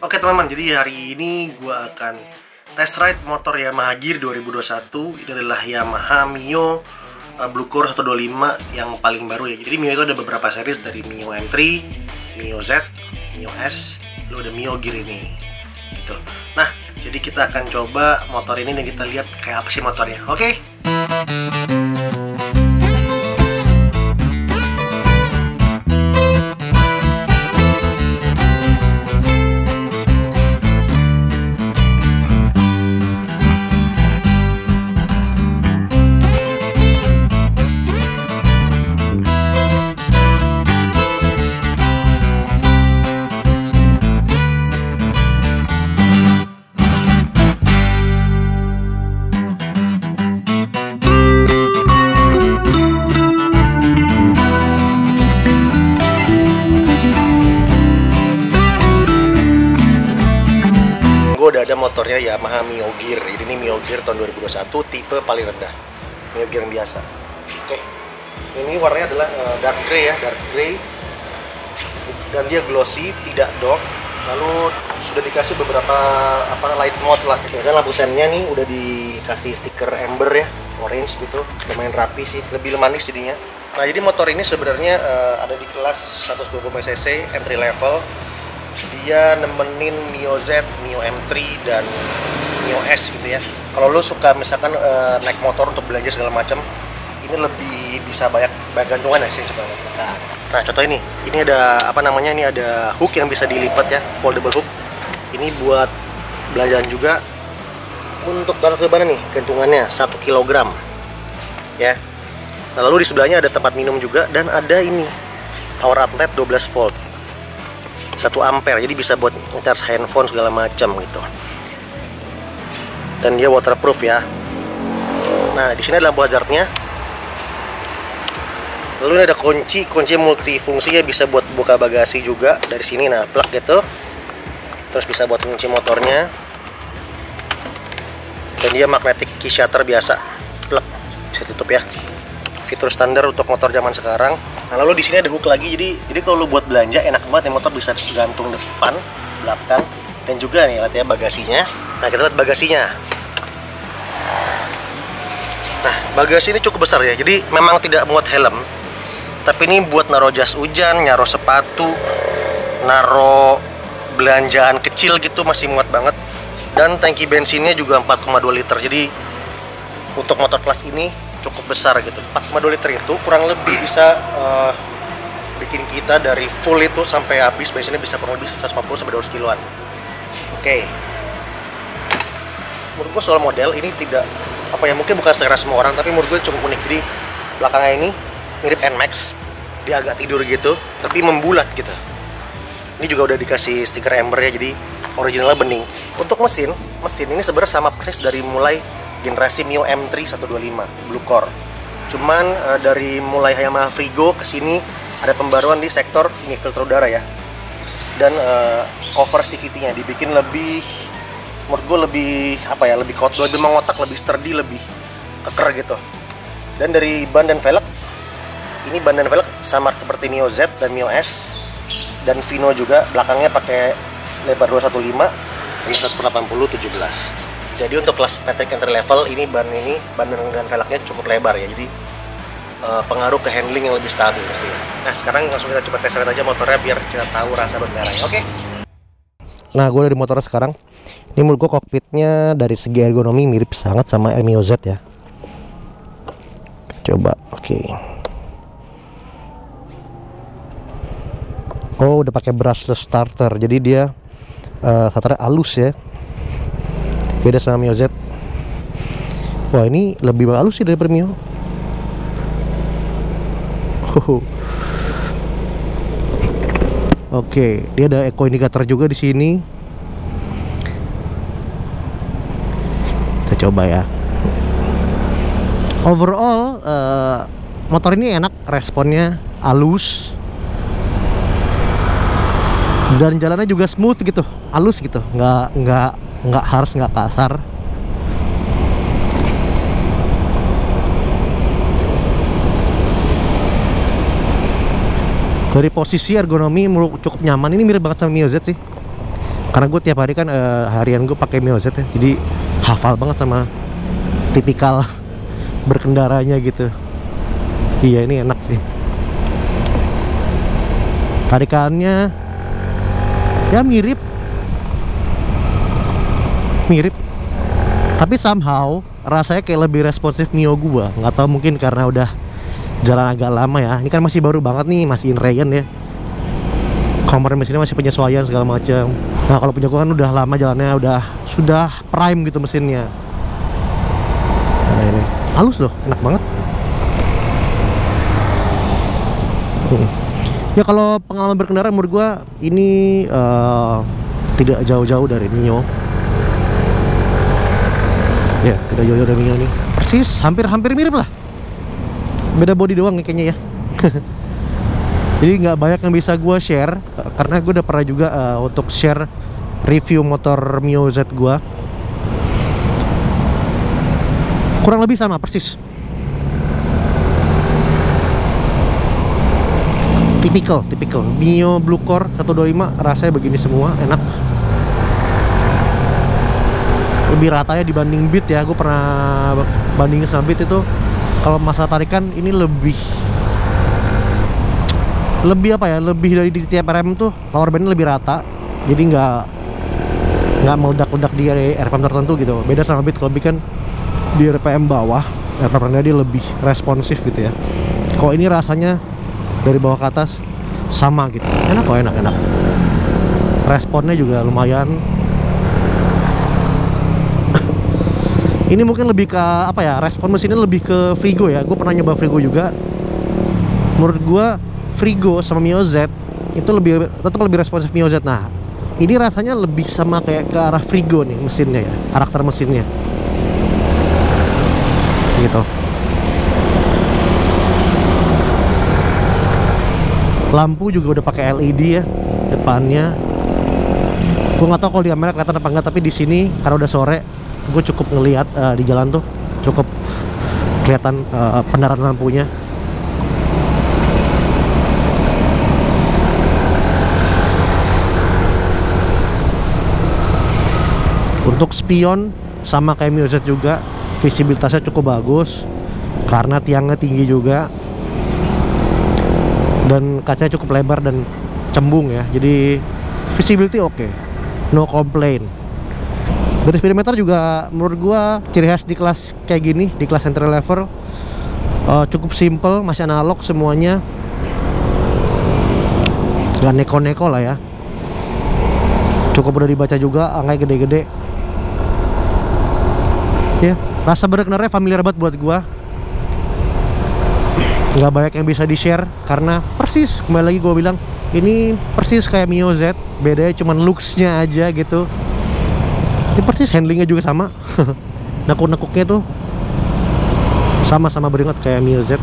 Oke teman-teman, jadi hari ini gue akan test ride motor Yamaha Gear 2021. Ini adalah Yamaha Mio Blue Core 125 yang paling baru ya. Jadi Mio itu ada beberapa series, dari Mio M3, Mio Z, Mio S, lalu ada Mio Gear ini gitu. Nah, jadi kita akan coba motor ini dan kita lihat kayak apa sih motornya. Oke? Udah ada motornya Yamaha Mio Gear. Jadi ini Mio Gear tahun 2021, tipe paling rendah, Mio Gear yang biasa. Oke, ini warnanya adalah dark gray ya, dark gray, dan dia glossy, tidak doff. Lalu sudah dikasih beberapa light mode lah. Misalnya lampu sennya nih udah dikasih stiker amber ya, orange gitu, lumayan rapi sih, lebih manis jadinya. Nah, jadi motor ini sebenarnya ada di kelas 120 cc entry level. Dia nemenin Mio Z, Mio M3, dan Mio S gitu ya. Kalau lo suka misalkan naik motor untuk belanja segala macam, ini lebih bisa banyak gantungan ya sih coba. Nah, contoh ini ada ini ada hook yang bisa dilipat ya, foldable hook. Ini buat belanjaan juga. Untuk batas sebaran nih gantungannya 1 kg ya. Nah, lalu di sebelahnya ada tempat minum juga, dan ada ini power outlet 12 volt 1 ampere, jadi bisa buat charge handphone segala macam gitu. Dan dia waterproof ya. Nah, di sini ada lampu hazardnya. Lalu ini ada kunci multifungsi ya, bisa buat buka bagasi juga dari sini. Nah, plug gitu. Terus bisa buat kunci motornya. Dan dia magnetic key shutter biasa. Plug bisa tutup ya. Fitur standar untuk motor zaman sekarang. Nah, lalu di sini ada hook lagi, jadi kalau lu buat belanja enak banget ya, motor bisa gantung depan, belakang, dan juga nih lihat ya bagasinya. Nah, kita lihat bagasinya. Nah, bagasi ini cukup besar ya, jadi memang tidak muat helm, tapi ini buat naro jas hujan, naro sepatu, naro belanjaan kecil gitu masih muat banget. Dan tangki bensinnya juga 4,2 liter, jadi untuk motor kelas ini cukup besar gitu. 4,2 liter itu kurang lebih bisa bikin kita dari full itu sampai habis bensinnya bisa kurang lebih 150 sampai 200 kiloan. Oke. Menurut gue soal model ini tidak mungkin bukan selera semua orang, tapi menurut gue cukup unik. Jadi belakangnya ini mirip NMAX, dia agak tidur gitu tapi membulat gitu. Ini juga udah dikasih stiker amber ya, jadi originalnya bening. Untuk mesin ini sebenarnya sama persis dari mulai generasi Mio M3 125 Blue Core. Cuman dari mulai Yamaha Frigo ke sini ada pembaruan di sektor ini filter udara ya. Dan cover CVT-nya dibikin lebih, menurut gue lebih lebih kuat, lebih mengotak, lebih sturdy, lebih keker gitu. Dan dari ban dan velg, ini ban dan velg sama seperti Mio Z dan Mio S dan Vino juga, belakangnya pakai lebar 215 dan 180/17. Jadi untuk kelas Patrick entry level ini ban dan velgnya cukup lebar ya, jadi pengaruh ke handling yang lebih stabil pastinya. Nah, sekarang langsung kita coba tes aja motornya biar kita tahu rasa bermerahnya. Oke? Nah, gue dari motornya sekarang. Ini menurut gue kokpitnya dari segi ergonomi mirip sangat sama Mio Z ya. Coba, oke. Oh, udah pakai brushless starter, jadi dia starternya halus ya. Beda sama Mio Z. Wah, ini lebih halus sih daripada Mio. Oke, dia ada eco indicator juga di sini. Kita coba ya. Overall, motor ini enak, responnya halus, dan jalannya juga smooth gitu, halus gitu, nggak harus, nggak kasar. Dari posisi ergonomi cukup nyaman. Ini mirip banget sama Mio Z sih. Karena gue tiap hari kan harian gue pakai Mio Z ya, jadi hafal banget sama tipikal berkendaranya gitu. Iya, ini enak sih. Tarikannya ya mirip, tapi somehow rasanya kayak lebih responsif Mio gua. Nggak tahu, mungkin karena udah jalan agak lama ya. Ini kan masih baru banget nih, masih in rain ya. Komponen mesinnya masih penyesuaian segala macam. Nah, kalau punya gua kan udah lama jalannya, sudah prime gitu mesinnya. Nah, ini halus loh, enak banget. Ya kalau pengalaman berkendara menurut gua ini tidak jauh-jauh dari Mio. Ya, tidak jauh-jauh dari Mio nih. Persis, hampir mirip lah. Beda body doang nih kayaknya ya. Jadi nggak banyak yang bisa gua share karena gue udah pernah juga untuk share review motor Mio Z gua. Kurang lebih sama persis. Tipikal Mio Blue Core 125 rasanya begini semua, enak. Lebih ratanya dibanding Beat ya. Gue pernah bandingin sama Beat itu, kalau masalah tarikan ini lebih apa ya, lebih dari di tiap rem tuh power bandnya lebih rata, jadi nggak meledak-ledak di RPM tertentu gitu. Beda sama Beat, kalau Beat kan di RPM bawah, RPM dia lebih responsif gitu ya. Kalau ini rasanya dari bawah ke atas sama gitu, enak kok, enak. Responnya juga lumayan. Ini mungkin lebih ke apa ya, respon mesinnya lebih ke Frigo ya. Gue pernah nyoba Frigo juga. Menurut gue Frigo sama Mio Z itu tetap lebih responsif Mio Z. Nah, ini rasanya lebih sama kayak ke arah Frigo nih mesinnya ya, karakter mesinnya gitu. Lampu juga udah pakai LED ya depannya. Gue nggak tahu kalau di kamera kelihatan apa enggak, tapi di sini karena udah sore, gue cukup ngelihat di jalan tuh cukup kelihatan penerangan lampunya. Untuk spion sama kayak Mio Z juga, visibilitasnya cukup bagus karena tiangnya tinggi juga dan kacanya cukup lebar dan cembung ya, jadi visibility oke, no complain. Dari speedometer juga menurut gua ciri khas di kelas kayak gini, di kelas entry level, cukup simple, masih analog semuanya, gak neko-neko lah ya. Cukup udah dibaca juga, angkanya gede-gede ya. Rasa berkendaranya familiar banget buat gua. Nggak banyak yang bisa di-share karena persis, kembali lagi gue bilang, ini persis kayak Mio Z, bedanya cuman looks-nya aja gitu. Ini persis, handlingnya juga sama. Nekuk-nekuknya tuh sama-sama beringat kayak Mio Z.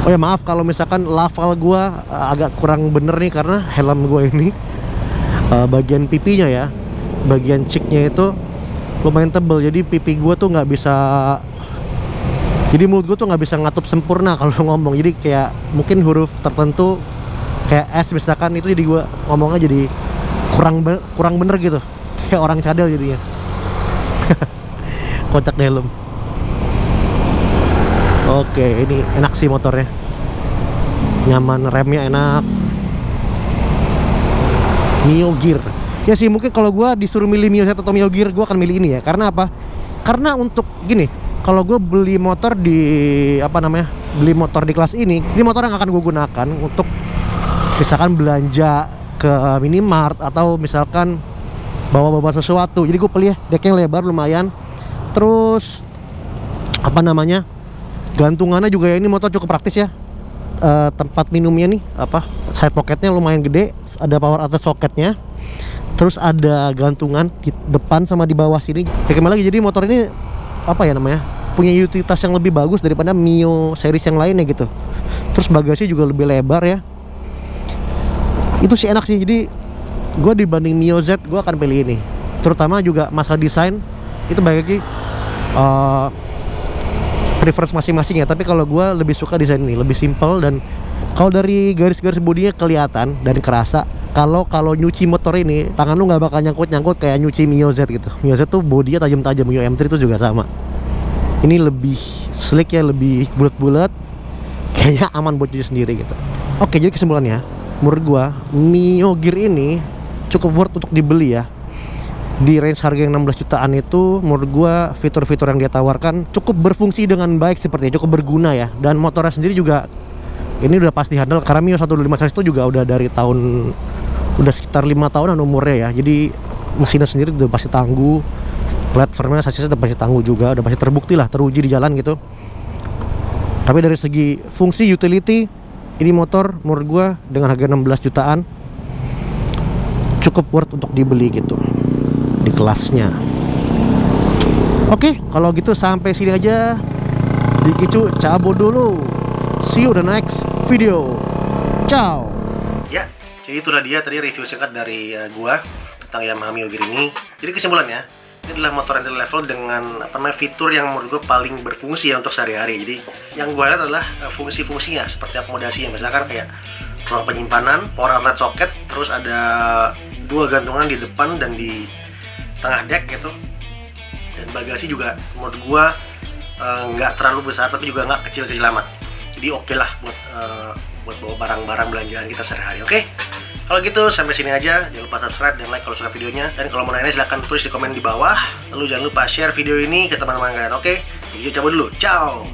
Oh ya, maaf kalau misalkan lafal gue agak kurang bener nih, karena helm gue ini bagian pipinya ya, bagian cheeknya itu lumayan tebel, jadi pipi gue tuh nggak bisa, jadi mulut gue tuh nggak bisa ngatup sempurna kalau ngomong. Jadi kayak mungkin huruf tertentu kayak S misalkan, itu jadi gue ngomongnya jadi kurang bener gitu, kayak orang cadel jadinya. Kocak di helm. Oke, ini enak sih motornya, nyaman, remnya enak. Mio Gear ya sih, mungkin kalau gue disuruh milih Mio Z atau Mio Gear, gue akan milih ini ya. Karena apa? Karena untuk gini, kalau gue beli motor di beli motor di kelas ini motor yang akan gue gunakan untuk misalkan belanja ke minimart atau misalkan bawa-bawa sesuatu. Jadi gue pilih deknya lebar lumayan, terus gantungannya juga ya, ini motor cukup praktis ya. Tempat minumnya nih, side pocketnya lumayan gede, ada power outlet socketnya, terus ada gantungan di depan sama di bawah sini. Ya kembali lagi, jadi motor ini punya utilitas yang lebih bagus daripada Mio series yang lainnya gitu. Terus bagasinya juga lebih lebar ya, itu sih enak sih. Jadi gue dibanding Mio Z, gue akan pilih ini. Terutama juga masalah desain, itu balik lagi preference masing-masing ya. Tapi kalau gue lebih suka desain ini, lebih simple, dan kalau dari garis-garis bodinya kelihatan dan kerasa kalau nyuci motor ini tangan lu nggak bakal nyangkut kayak nyuci Mio Z gitu. Mio Z tuh bodinya tajam-tajam, Mio M3 itu juga sama. Ini lebih slick ya, lebih bulat-bulat, kayaknya aman buat cuci sendiri gitu. Oke, jadi kesimpulannya, menurut gua Mio Gear ini cukup worth untuk dibeli ya. Di range harga yang 16 jutaan itu, menurut gua fitur-fitur yang dia tawarkan cukup berfungsi dengan baik, sepertinya cukup berguna ya. Dan motornya sendiri juga ini udah pasti handal, karena Mio 125 itu juga udah dari tahun, udah sekitar 5 tahunan umurnya ya. Jadi mesinnya sendiri udah pasti tangguh, platformnya, sasisnya udah pasti tangguh juga, udah pasti terbukti lah, teruji di jalan gitu. Tapi dari segi fungsi, utility, ini motor menurut gua dengan harga 16 jutaan cukup worth untuk dibeli gitu di kelasnya. Oke, kalau gitu sampai sini aja. Dikicu cabut dulu. See you the next video. Ciao. Ya, jadi itulah dia tadi review singkat dari gua tentang Yamaha Mio Gear ini. Jadi kesimpulannya, ini adalah motor entry level dengan fitur yang menurut gue paling berfungsi ya untuk sehari-hari. Jadi yang gue lihat adalah fungsi-fungsinya seperti akomodasi, misalkan kayak ruang penyimpanan, power outlet socket, terus ada 2 gantungan di depan dan di tengah deck gitu. Dan bagasi juga menurut gue nggak terlalu besar tapi juga nggak kecil-kecil amat. Jadi oke lah buat bawa barang-barang belanjaan kita sehari-hari. Oke? Kalau gitu sampai sini aja. Jangan lupa subscribe dan like kalau suka videonya. Dan kalau mau nanya silahkan tulis di komen di bawah. Lalu jangan lupa share video ini ke teman-teman kalian. Oke? Video cabut dulu. Ciao.